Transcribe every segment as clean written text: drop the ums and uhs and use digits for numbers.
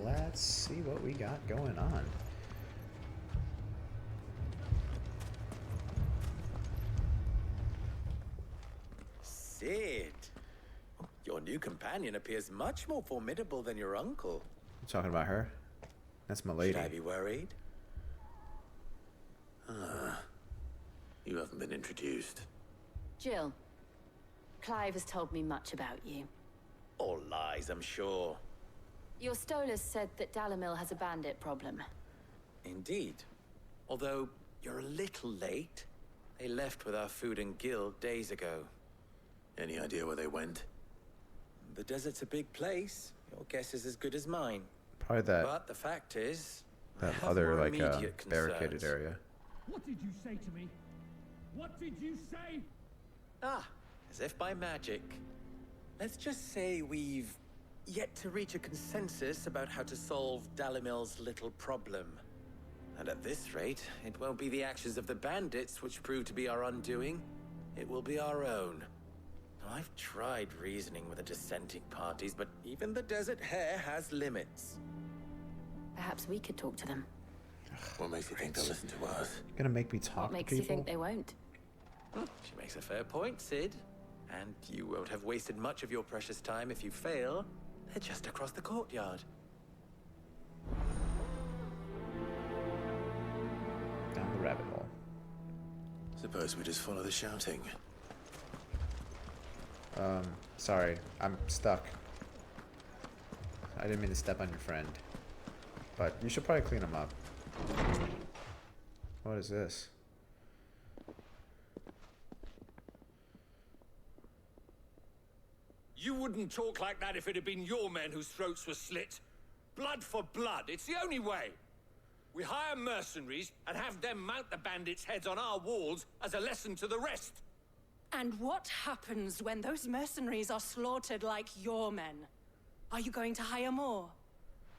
let's see what we got going on. Sid, your new companion appears much more formidable than your uncle. You talking about her? That's my lady. Should I be worried? You haven't been introduced. Jill, Clive has told me much about you. All lies, I'm sure. Your Stolas said that Dalamil has a bandit problem. Indeed. Although, you're a little late. They left with our food and guild days ago. Any idea where they went? The desert's a big place. Your guess is as good as mine. Probably that But the fact is, I that have other more like immediate barricaded concerns. area. What did you say to me? What did you say? Ah, as if by magic. Let's just say we've yet to reach a consensus about how to solve Dalamil's little problem. And at this rate, it won't be the actions of the bandits which prove to be our undoing. It will be our own. I've tried reasoning with the dissenting parties, but even the Desert Hare has limits. Perhaps we could talk to them. What makes you think they'll listen to us? You're gonna make me talk What to makes people? you think they won't? She makes a fair point, Sid. And you won't have wasted much of your precious time if you fail. They're just across the courtyard. Down the rabbit hole. Suppose we just follow the shouting. Sorry, I'm stuck. I didn't mean to step on your friend. But you should probably clean him up. What is this? You wouldn't talk like that if it had been your men whose throats were slit. Blood for blood, it's the only way. We hire mercenaries and have them mount the bandits' heads on our walls as a lesson to the rest. And what happens when those mercenaries are slaughtered like your men? Are you going to hire more?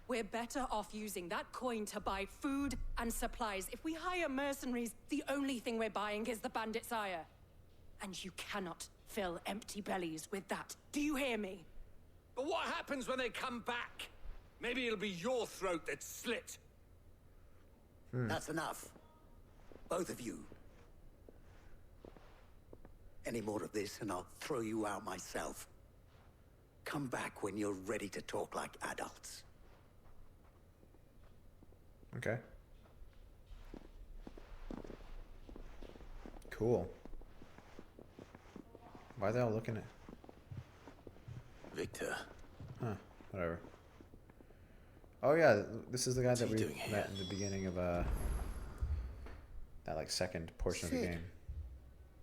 We're better off using that coin to buy food and supplies. If we hire mercenaries, the only thing we're buying is the bandit's ire. And you cannot fill empty bellies with that. Do you hear me? But what happens when they come back? Maybe it'll be your throat that's slit. That's enough. Both of you. Any more of this and I'll throw you out myself. Come back when you're ready to talk like adults. Okay. Cool. Why are they all looking at? Victor. Huh. Whatever. Oh yeah, this is the guy that he we doing here? met in the beginning of that like second portion of the Sid. game.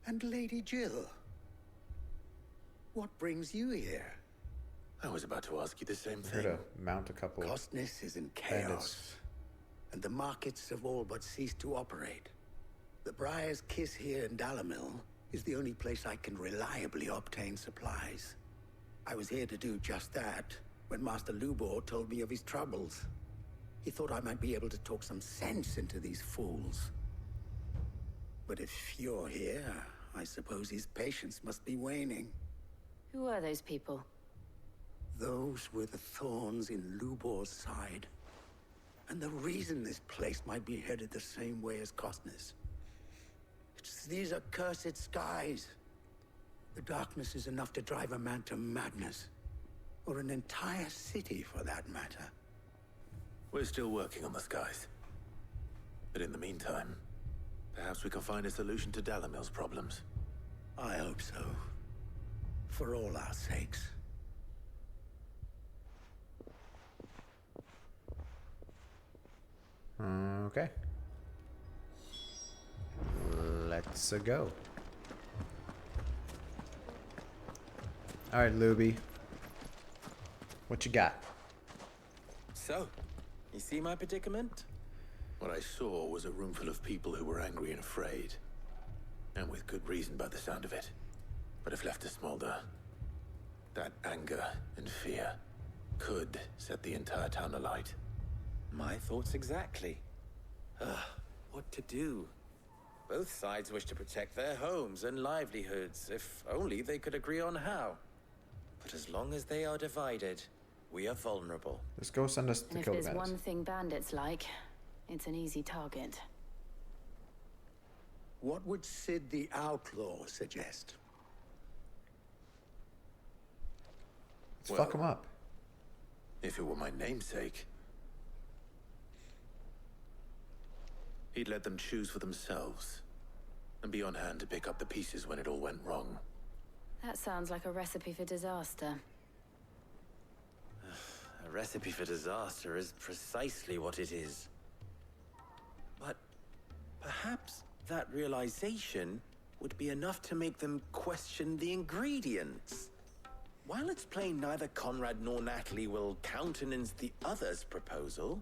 And Lady Jill. What brings you here? I was about to ask you the same Here thing. to mount a couple. Costness is in Bandits. chaos. And the markets have all but ceased to operate. The Briar's Kiss here in Dalamil is the only place I can reliably obtain supplies. I was here to do just that when Master Lubor told me of his troubles. He thought I might be able to talk some sense into these fools. But if you're here, I suppose his patience must be waning. Who are those people? Those were the thorns in Lubor's side. And the reason this place might be headed the same way as Costness. It's these accursed skies. The darkness is enough to drive a man to madness. Or an entire city, for that matter. We're still working on the skies. But in the meantime, perhaps we can find a solution to Dalamil's problems. I hope so. For all our sakes. Okay. Let's go. All right, Luby. What you got? So, you see my predicament? What I saw was a room full of people who were angry and afraid. And with good reason by the sound of it. But if left to smolder, that anger and fear could set the entire town alight. My thoughts exactly. What to do? Both sides wish to protect their homes and livelihoods, if only they could agree on how. But as long as they are divided, we are vulnerable. Just go send us to And if kill the there's bandits. one thing bandits like, it's an easy target. What would Sid the Outlaw suggest? Let's fuck them up. If it were my namesake, he'd let them choose for themselves and be on hand to pick up the pieces when it all went wrong. That sounds like a recipe for disaster. A recipe for disaster is precisely what it is. But perhaps that realization would be enough to make them question the ingredients. While it's plain neither Conrad nor Natalie will countenance the other's proposal,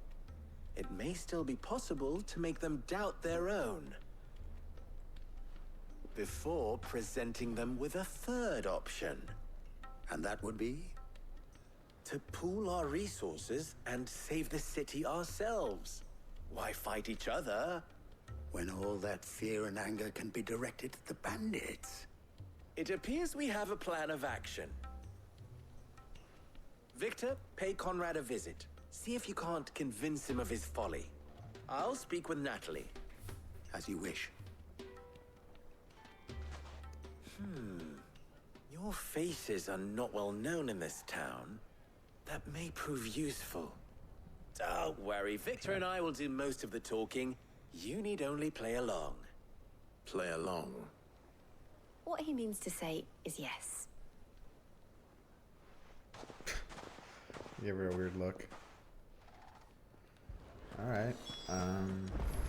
it may still be possible to make them doubt their own before presenting them with a third option. And that would be? To pool our resources and save the city ourselves. Why fight each other? When all that fear and anger can be directed at the bandits. It appears we have a plan of action. Victor, pay Conrad a visit. See if you can't convince him of his folly. I'll speak with Natalie. As you wish. Your faces are not well known in this town. That may prove useful. Don't worry, Victor and I will do most of the talking. You need only play along. Play along. What he means to say is yes. Give her a weird look. Alright.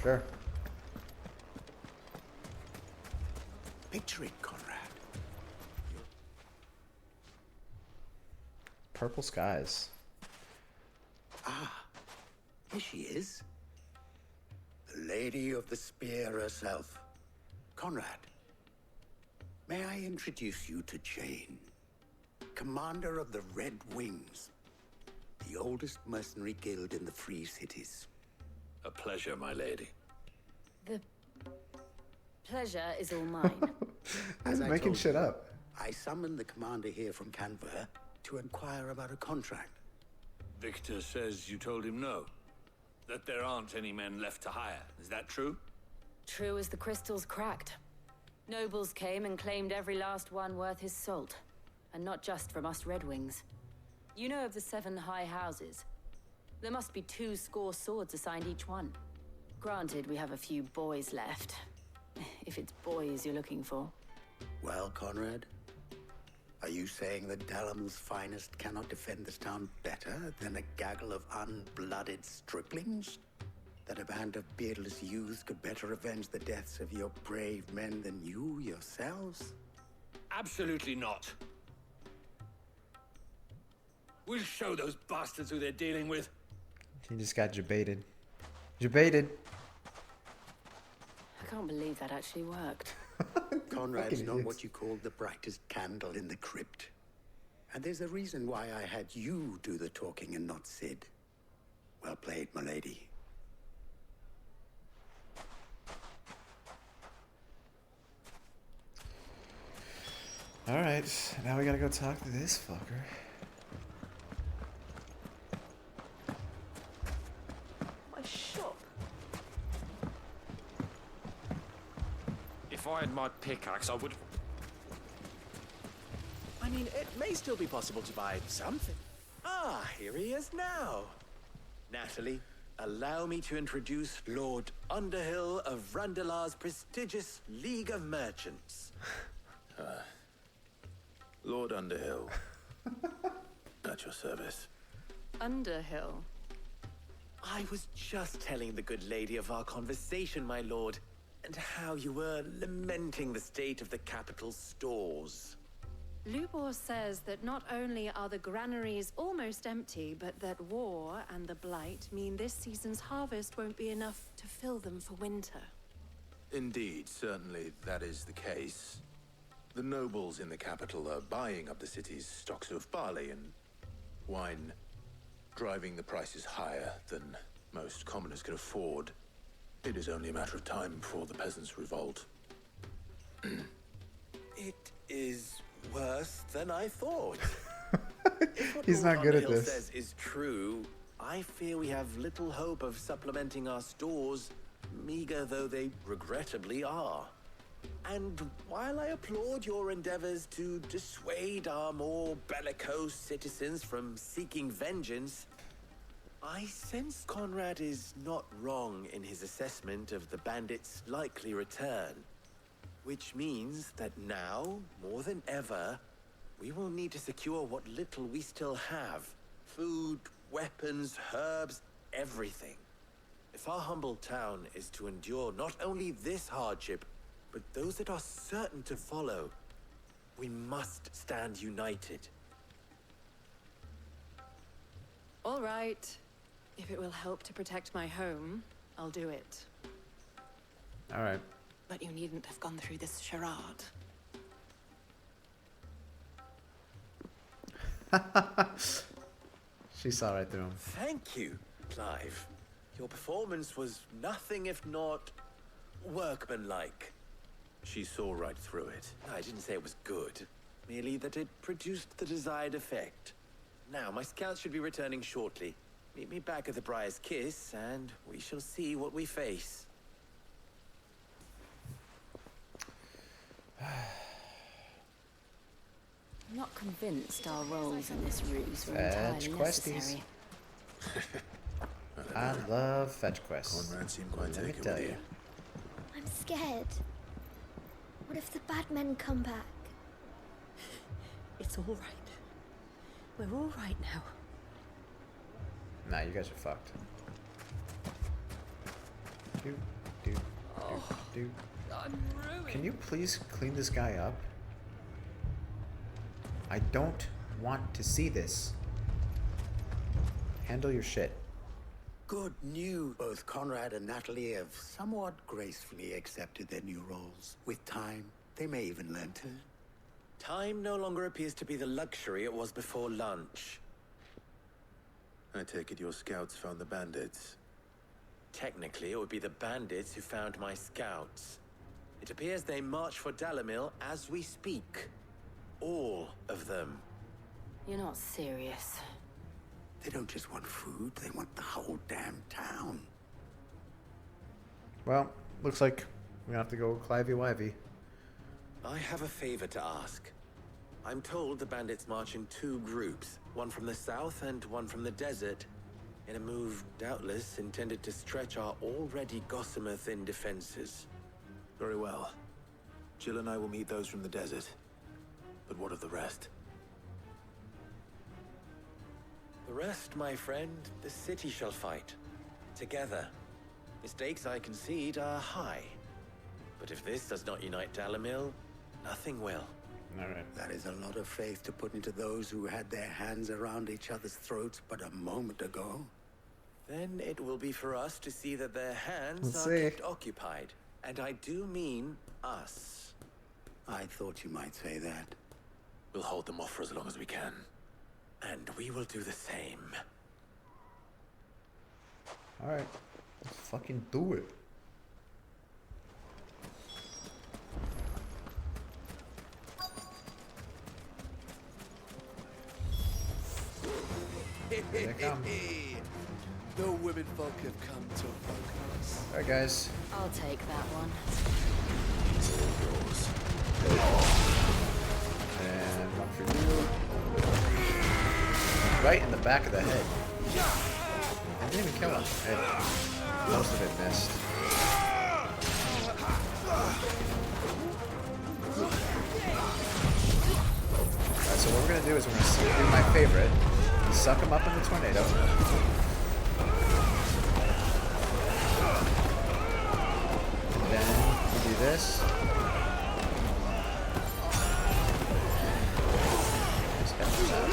Sure. Picture it, Conrad. Purple skies. Here she is. The Lady of the Spear herself. Conrad, may I introduce you to Jane, commander of the Red Wings, the oldest mercenary guild in the Free Cities. A pleasure, my lady. The pleasure is all mine. As I Making told shit you, up. I summoned the commander here from Canver to inquire about a contract. Victor says you told him no. That there aren't any men left to hire. Is that true? True as the crystals cracked. Nobles came and claimed every last one worth his salt. And not just from us Red Wings. You know of the 7 high houses. There must be 2 swords assigned each one. Granted, we have a few boys left. If it's boys you're looking for. Well, Conrad, are you saying that Dalamil's finest cannot defend this town better than a gaggle of unblooded striplings? That a band of beardless youths could better avenge the deaths of your brave men than you yourselves? Absolutely not. We'll show those bastards who they're dealing with. He just got jebaited. Jebaited. I can't believe that actually worked. Conrad's Fucking not idiots. what you call the brightest candle in the crypt. And there's a reason why I had you do the talking and not Sid. Well played, my lady. Alright, now we gotta go talk to this fucker. My shop. If I had my pickaxe, I would. I mean, it may still be possible to buy something. Ah, here he is now. Natalie, allow me to introduce Lord Underhill of Randalar's prestigious League of Merchants. Lord Underhill. At your service. Underhill. I was just telling the good lady of our conversation, my lord, and how you were lamenting the state of the capital's stores. Lubor says that not only are the granaries almost empty, but that war and the Blight mean this season's harvest won't be enough to fill them for winter. Indeed, certainly that is the case. The nobles in the capital are buying up the city's stocks of barley and wine, driving the prices higher than most commoners can afford. It is only a matter of time before the peasants revolt. It is worse than I thought. If what He's Lord not good at Underhill this. says is true, I fear we have little hope of supplementing our stores, meager though they regrettably are. And while I applaud your endeavors to dissuade our more bellicose citizens from seeking vengeance, I sense Conrad is not wrong in his assessment of the bandits' likely return. Which means that now, more than ever, we will need to secure what little we still have. Food, weapons, herbs, everything. If our humble town is to endure not only this hardship, but those that are certain to follow, we must stand united. All right. If it will help to protect my home, I'll do it. All right. But you needn't have gone through this charade. She saw right through him. Thank you, Clive. Your performance was nothing if not workmanlike. She saw right through it. I didn't say it was good, merely that it produced the desired effect. Now, my scouts should be returning shortly. Meet me back at the Briar's Kiss, and we shall see what we face. I'm not convinced our roles in this ruse were Fetch entirely questies. necessary. I love fetch quests. Conrad seemed quite Let me taken tell with you. you. I'm scared. What if the bad men come back? It's all right. We're all right now. Nah, you guys are fucked. Do, do, do. I'm ruined. Can you please clean this guy up? I don't want to see this. Handle your shit. Good news. Both Conrad and Natalie have somewhat gracefully accepted their new roles. With time, they may even learn to. Time no longer appears to be the luxury it was before lunch. I take it your scouts found the bandits. Technically, it would be the bandits who found my scouts. It appears they march for Dalimil as we speak. All of them. You're not serious. They don't just want food, they want the whole damn town. Well, looks like we're gonna have to go Clivey-Wivey. I have a favor to ask. I'm told the bandits march in two groups, one from the south and one from the desert, in a move doubtless intended to stretch our already gossamer-thin defenses. Very well. Jill and I will meet those from the desert. But what of the rest? The rest, my friend, the city shall fight. Together. The stakes, I concede, are high. But if this does not unite Dalimil, nothing will. Alright. That is a lot of faith to put into those who had their hands around each other's throats but a moment ago. Then it will be for us to see that their hands We'll are see. kept occupied. And I do mean us. I thought you might say that. We'll hold them off for as long as we can. And we will do the same. Alright. Let's fucking do it. Here they come. The women folk have come to welcome us. Alright, guys. I'll take that one. And one for you. Right in the back of the head. I didn't even kill him. Hey, most of it missed. Alright, so what we're gonna do is we're gonna do my favorite. Suck him up in the tornado. And then we do this. Just head to that.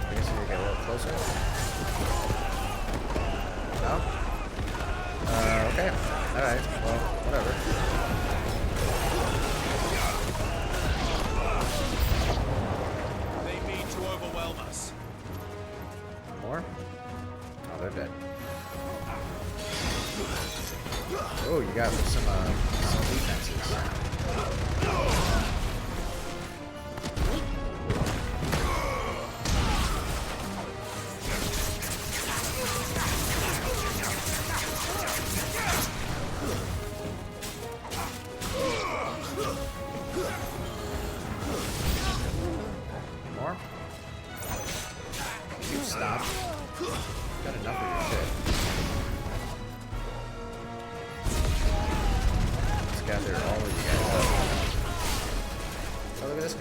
I guess we need to get a little closer. No? Okay. Alright, well, whatever. They mean to overwhelm us. More? Oh, they're dead. Oh, you got some defenses.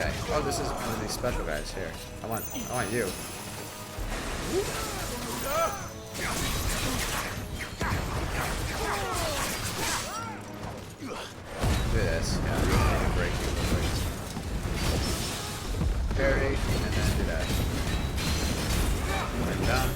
Okay. Oh, this is one of these special guys here. I want you. Do this. Yeah, I'm gonna break you real quick. Parry, and then do that. Bring it down.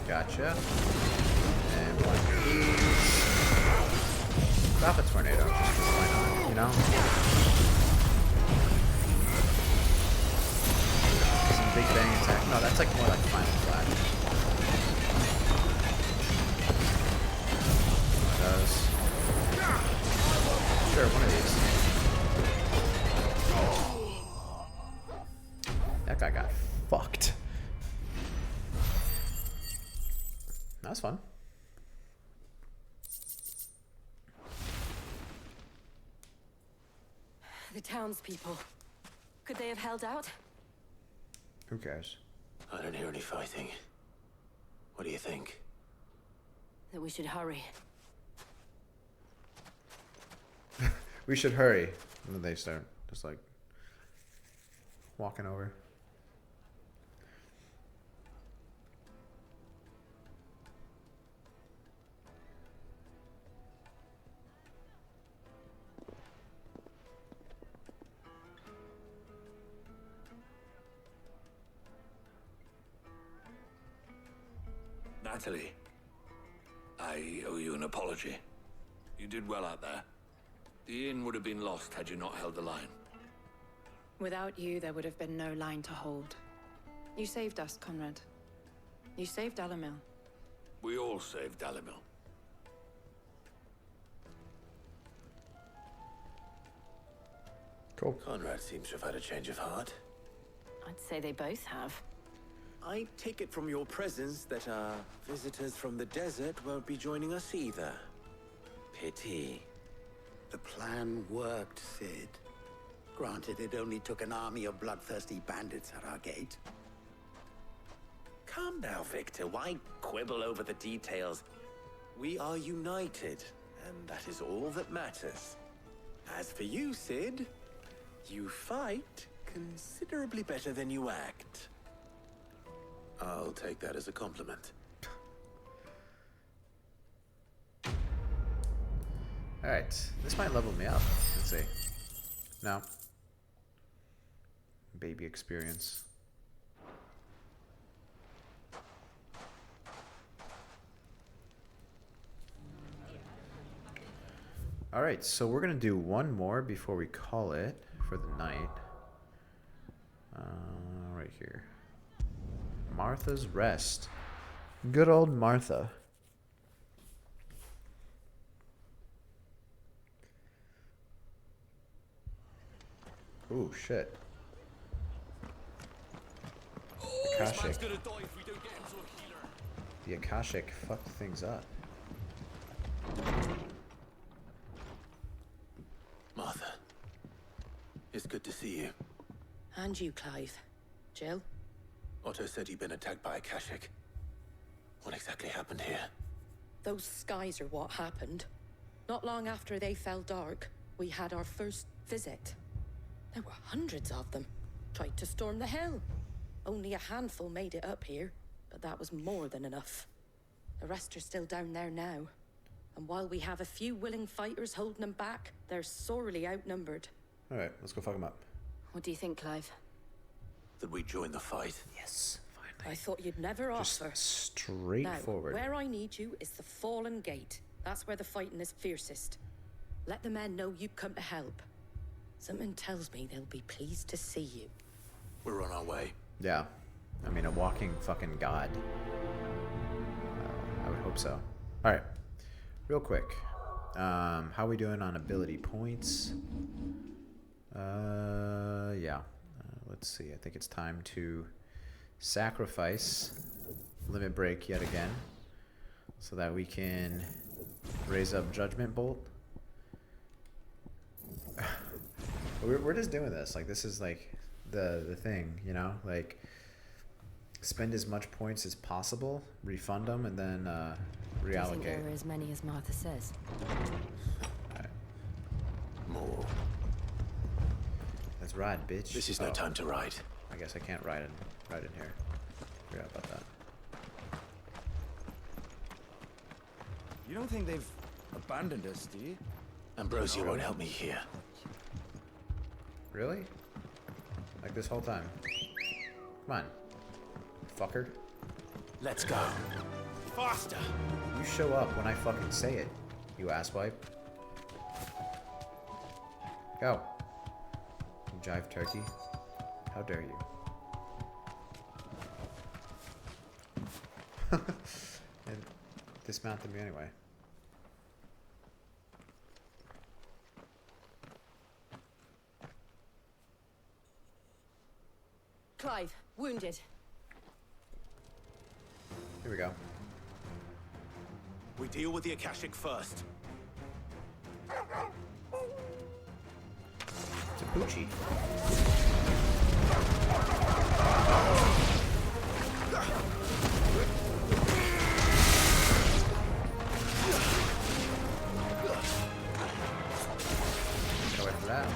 Gotcha. And one of these. Drop a tornado, just 'cause why not, you know? Some big bang attack. No, that's like more like Final Flash. One of those. Sure, one of these. That guy got fucked. That's fun. The townspeople. Could they have held out? Who cares? I don't hear any fighting. What do you think? That we should hurry. We should hurry. And then they start just like walking over. Natalie, I owe you an apology. You did well out there. The inn would have been lost had you not held the line. Without you, there would have been no line to hold. You saved us, Conrad. You saved Dalimil. We all saved Dalimil. Cool. Conrad seems to have had a change of heart. I'd say they both have. I take it from your presence that our visitors from the desert won't be joining us either. Pity. The plan worked, Sid. Granted, it only took an army of bloodthirsty bandits at our gate. Calm now, Victor. Why quibble over the details? We are united, and that is all that matters. As for you, Sid, you fight considerably better than you act. I'll take that as a compliment. Alright, this might level me up. Let's see. No. Baby experience. Alright, so we're gonna do one more before we call it for the night. Right here. Martha's Rest. Good old Martha. Ooh, shit. Akashic. The Akashic fucked things up. Martha, it's good to see you. And you, Clive. Jill? Otto said you'd been attacked by Akashic. What exactly happened here? Those skies are what happened. Not long after they fell dark, we had our first visit. There were hundreds of them. Tried to storm the hill. Only a handful made it up here, but that was more than enough. The rest are still down there now. And while we have a few willing fighters holding them back, they're sorely outnumbered. Alright, let's go fuck them up. What do you think, Clive? That we join the fight? Yes, finally. I thought you'd never Just offer. straightforward. Now, where I need you is the Fallen Gate. That's where the fighting is fiercest. Let the men know you've come to help. Something tells me they'll be pleased to see you. We're on our way. Yeah. I mean, a walking fucking god. I would hope so. Alright. Real quick. How we doing on ability points? Yeah. Let's see. I think it's time to sacrifice Limit Break yet again, so that we can raise up Judgment Bolt. We're just doing this. Like, this is like the thing, you know? Like, spend as much points as possible, refund them, and then Do you think there reallocate. are as many as Martha says? Alright. More. Let's ride, bitch. This is no time to ride. I guess I can't ride in here. Forgot about that. You don't think they've abandoned us, do you? Ambrosia won't help me here. Really? Like this whole time? Come on, fucker. Let's go. Faster! You show up when I fucking say it, you asswipe. Go. You jive turkey. How dare you? And dismounted me anyway. Clive, wounded. Here we go. We deal with the Akashic first. It's a Poochie. Go away from that.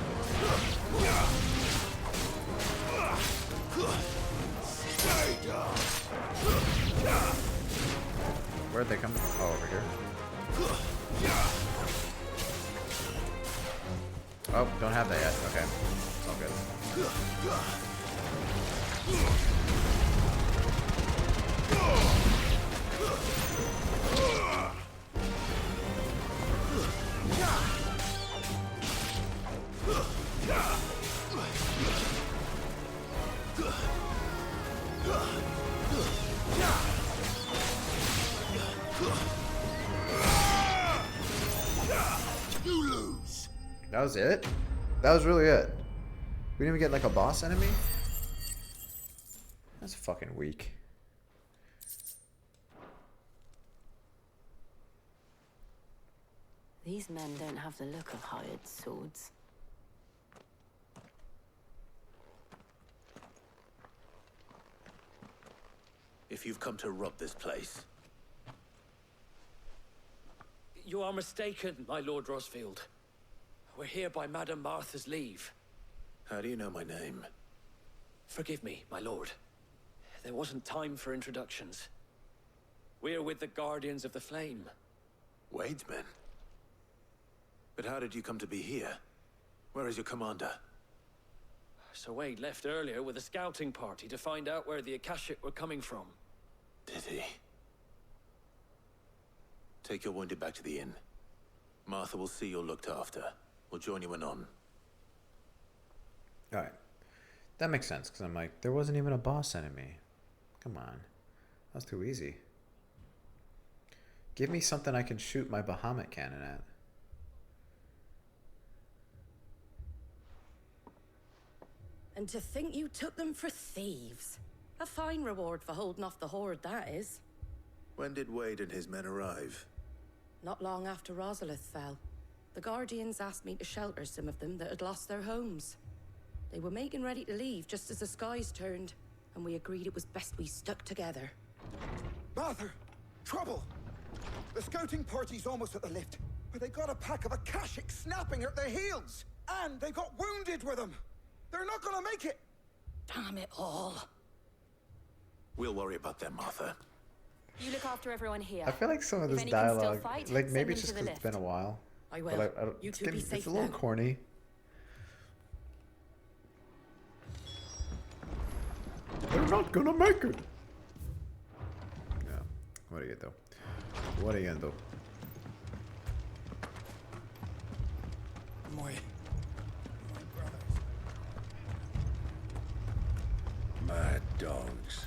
Where'd they come from? Oh, over here. Oh, don't have that yet. Okay. It's all good. You lose. That was it? That was really it. We didn't even get like a boss enemy? That's fucking weak. These men don't have the look of hired swords. If you've come to rob this place, You are mistaken, my Lord Rosfield. We're here by Madame Martha's leave. how do you know my name? Forgive me, my lord. There wasn't time for introductions. We're with the Guardians of the Flame. Wade's men? But how did you come to be here? Where is your commander? Sir Wade left earlier with a scouting party to find out where the Akashic were coming from. Did he? Take your wounded back to the inn. Martha will see you're looked after. We'll join you anon. Alright. That makes sense, because I'm like, there wasn't even a boss enemy. Come on. That was too easy. Give me something I can shoot my Bahamut cannon at. And to think you took them for thieves. A fine reward for holding off the horde, that is. When did Wade and his men arrive? Not long after Rosalith fell, the Guardians asked me to shelter some of them that had lost their homes. They were making ready to leave just as the skies turned, and we agreed it was best we stuck together. Martha! Trouble! The scouting party's almost at the lift, but they got a pack of Akashic snapping at their heels! And they got wounded with them! They're not gonna make it! Damn it all. We'll worry about them, Martha. You look after everyone here. I feel like some of If this any can still dialogue, fight, like send maybe them it's just to the because it's been a lift. while. I will. But You it's, two be getting, safe it's a little now. corny. They're not gonna make it. Yeah. What are you gonna do? What are you gonna do? My brothers. Mad dogs.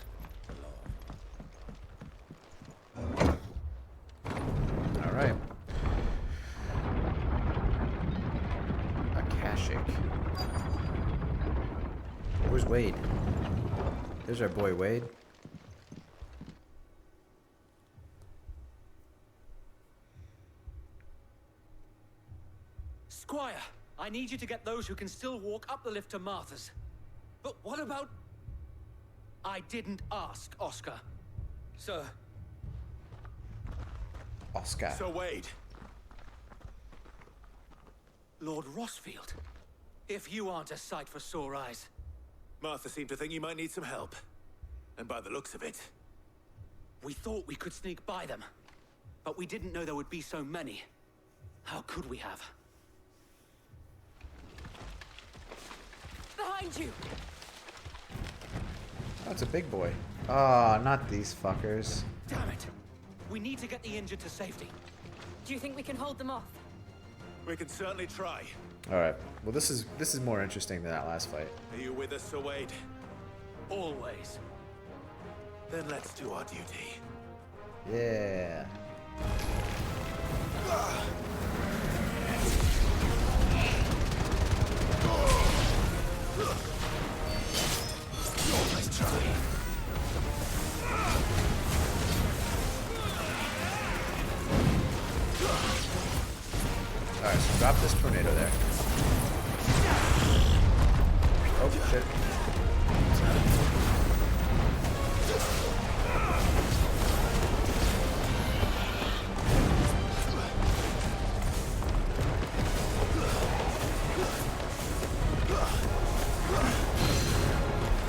All right. Akashic. Where's Wade? There's our boy Wade. Squire, I I need you to get those who can still walk up the lift to Martha's. But what about... I didn't ask, Oscar. Sir. Oscar. So Wade. Lord Rossfield. If you aren't a sight for sore eyes. Martha seemed to think you might need some help. And by the looks of it... We thought we could sneak by them. But we didn't know there would be so many. How could we have? Behind you! Oh, it's a big boy. Oh, not these fuckers. Damn it! We need to get the injured to safety. Do you think we can hold them off? We can certainly try. Alright. Well, this is more interesting than that last fight. Are you with us, Sir Wade? Always. Then let's do our duty. Yeah. Let's try. Alright, so drop this tornado there. Oh, shit.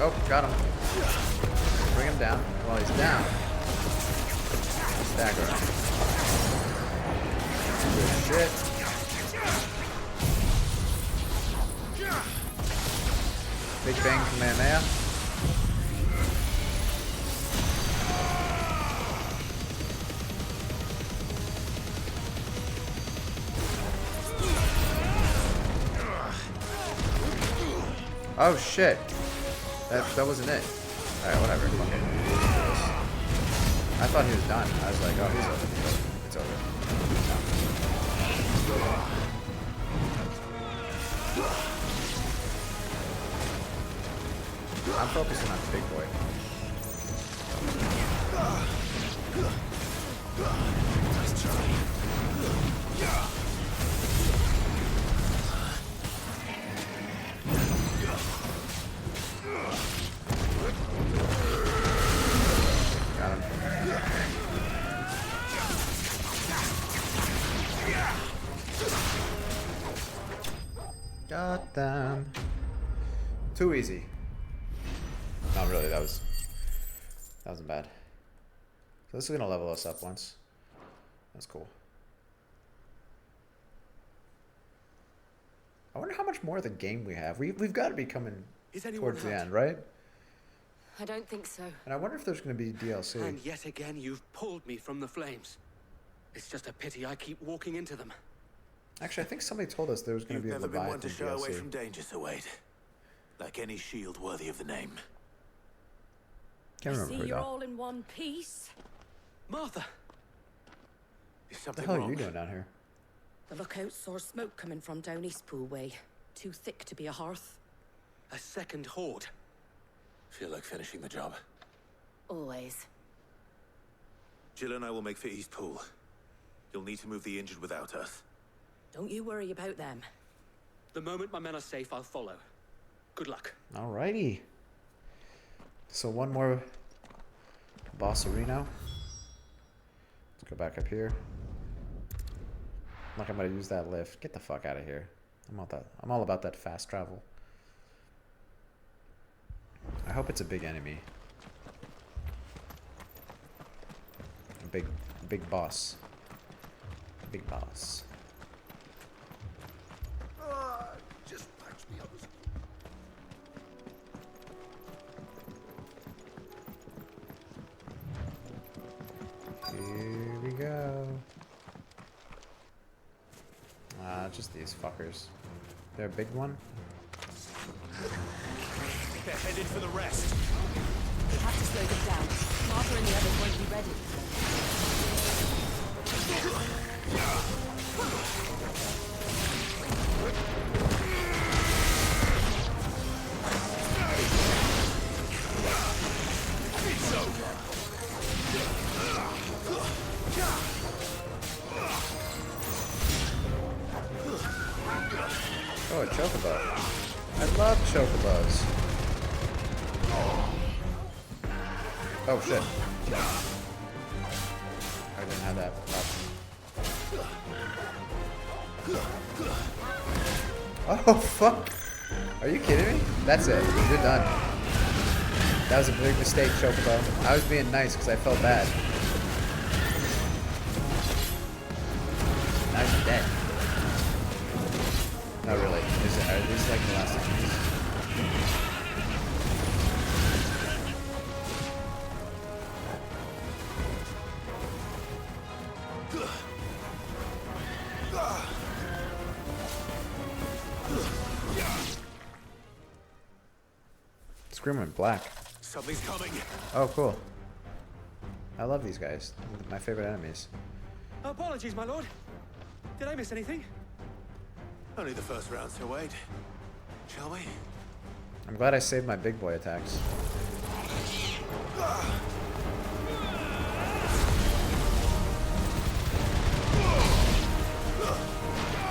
Oh, got him. Bring him down. While he's down, stagger him. Good shit. Big Bang Kamehameha. Oh shit. That wasn't it. Alright, whatever. Fuck it. I thought he was done. I was like, oh, he's over. It's over. I'm focusing on the big boy. Let's try. Got him. Got them. Too easy. Not really, that wasn't bad. So this is gonna level us up once. That's cool. I wonder how much more of the game we have. We've got to be coming towards the end, right? I don't think so. And I wonder if there's going to be DLC. And yet again, you've pulled me from the flames. It's just a pity I keep walking into them. Actually, I think somebody told us there was going to be a You've never been one Leviathan to shy away DLC. from danger, Sir Wade. Like any shield worthy of the name. Can't I remember see who you're though. all in one piece. Martha! Is What something the hell wrong? are you doing down here? The lookout saw smoke coming from down Eastpool way. Too thick to be a hearth. A second horde. Feel like finishing the job. Always. Jill and I will make for East Pool. You'll need to move the injured without us. Don't you worry about them. The moment my men are safe, I'll follow. Good luck. Alrighty. So one more boss arena. Let's go back up here. Like I'm gonna use that lift. Get the fuck out of here. I'm all about that fast travel. I hope it's a big enemy. A big boss. Big boss. Just patch me up. Here we go. Just these fuckers. They're a big one? They're headed for the rest. We have to slow them down. Martha and the others won't be ready. chocobo. I love chocobos. Oh shit. I didn't have that option. Oh fuck. Are you kidding me? That's it. You're done. That was a big mistake, chocobo. I was being nice because I felt bad. Now you're dead. Not really. Are these like the last enemies? Scream went black. Something's coming. Oh, cool. I love these guys. My favorite enemies. Apologies, my lord. Did I miss anything? Only the first round, so wait. Shall we? I'm glad I saved my big boy attacks.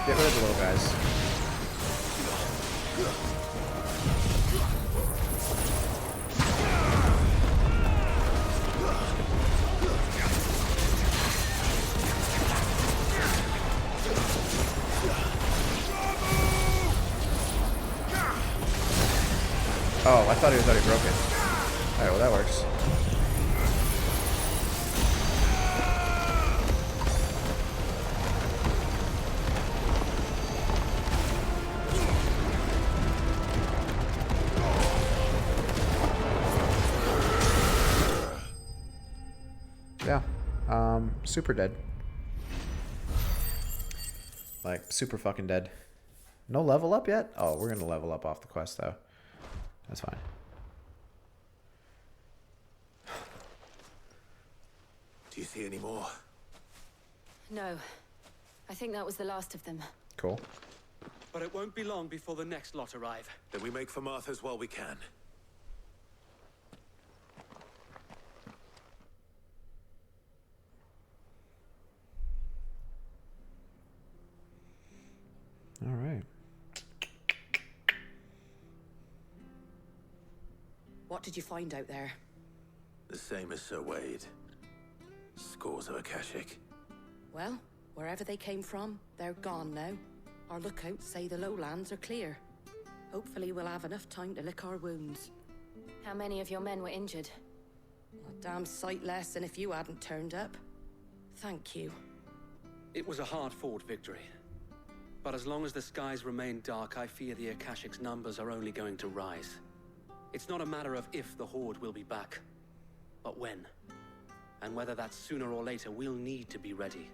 Get rid of the little guys. Oh, I thought he was already broken. Alright, well that works. Yeah. Super dead. Like, super fucking dead. No level up yet? Oh, we're gonna level up off the quest though. That's fine. Do you see any more? No. I think that was the last of them. Cool. But it won't be long before the next lot arrive. Then we make for Martha's while we can. All right. What did you find out there? The same as Sir Wade. Scores of Akashic. Well, wherever they came from, they're gone now. Our lookouts say the lowlands are clear. Hopefully we'll have enough time to lick our wounds. How many of your men were injured? A damn sight less than if you hadn't turned up. Thank you. It was a hard-fought victory. But as long as the skies remain dark, I fear the Akashic's numbers are only going to rise. It's not a matter of if the Horde will be back, but when. And whether that's sooner or later, we'll need to be ready.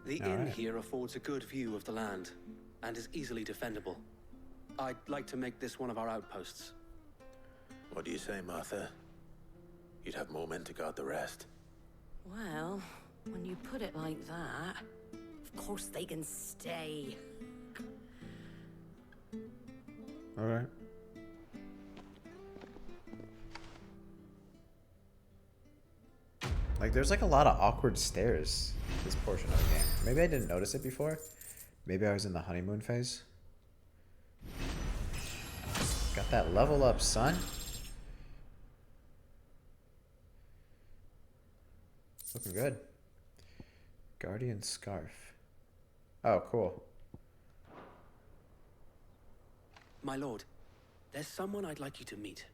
The inn here affords a good view of the land, and is easily defendable. I'd like to make this one of our outposts. What do you say, Martha? You'd have more men to guard the rest. Well, when you put it like that, of course they can stay. All right. Like, there's like a lot of awkward stairs this portion of the game. Maybe I didn't notice it before. Maybe I was in the honeymoon phase. Got that level up, son. Looking good. Guardian Scarf. Oh, cool. My lord, there's someone I'd like you to meet.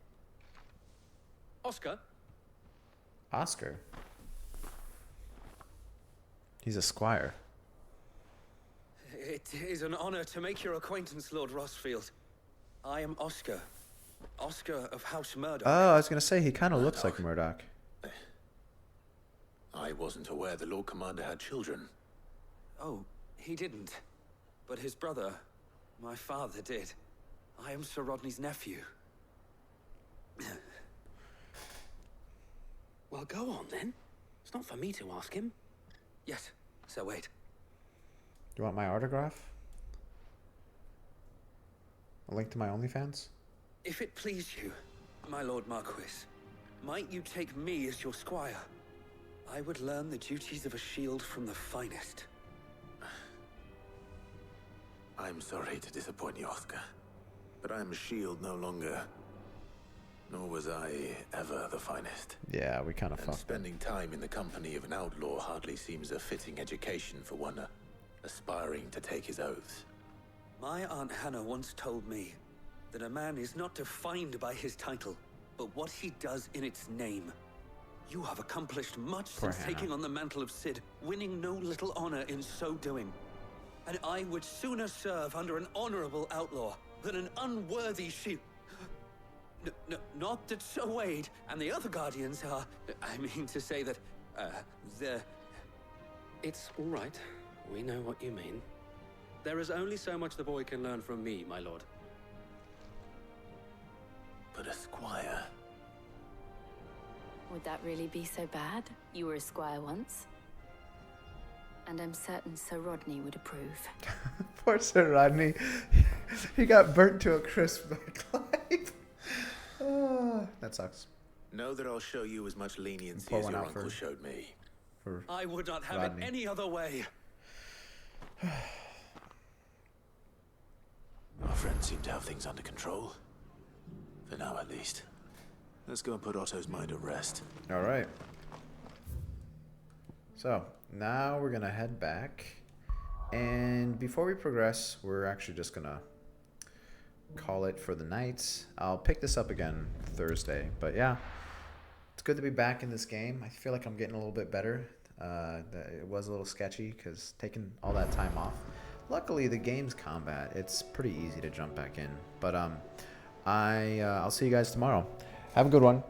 Oscar? Oscar? He's a squire. It is an honor to make your acquaintance, Lord Rossfield. I am Oscar. Oscar of House Murdoch. Oh, I was gonna say, he kind of looks like Murdoch. I wasn't aware the Lord Commander had children. Oh, he didn't. But his brother, my father, did. I am Sir Rodney's nephew. Well, go on then. It's not for me to ask him. Yes, Sir Wade. Do you want my autograph? A link to my OnlyFans? If it please you, my Lord Marquis, might you take me as your squire? I would learn the duties of a shield from the finest. I'm sorry to disappoint you, Oscar, but I'm a shield no longer. Nor was I ever the finest. Yeah, we kind of And fucked spending time in the company of an outlaw hardly seems a fitting education for one aspiring to take his oaths. My Aunt Hannah once told me that a man is not defined by his title, but what he does in its name. You have accomplished much Poor since Hannah. taking on the mantle of Cid, winning no little honor in so doing. And I would sooner serve under an honorable outlaw than an unworthy shield. Not that Sir Wade and the other Guardians are... I mean to say that, they're... It's all right. We know what you mean. There is only so much the boy can learn from me, my lord. But a squire... Would that really be so bad? You were a squire once. And I'm certain Sir Rodney would approve. Poor Sir Rodney. He got burnt to a crisp by Clive. Oh, that sucks. Know that I'll show you as much leniency Pour as one your out uncle for- showed me. For I would not have Rodney. it any other way. Our friends seem to have things under control. For now, at least. Let's go and put Otto's mind at rest. All right. So now we're gonna head back, and before we progress, we're actually just gonna call it for the night. I'll pick this up again Thursday, but yeah, it's good to be back in this game. I feel like I'm getting a little bit better. It was a little sketchy because taking all that time off. Luckily, the game's combat, it's pretty easy to jump back in. But I'll see you guys tomorrow. Have a good one.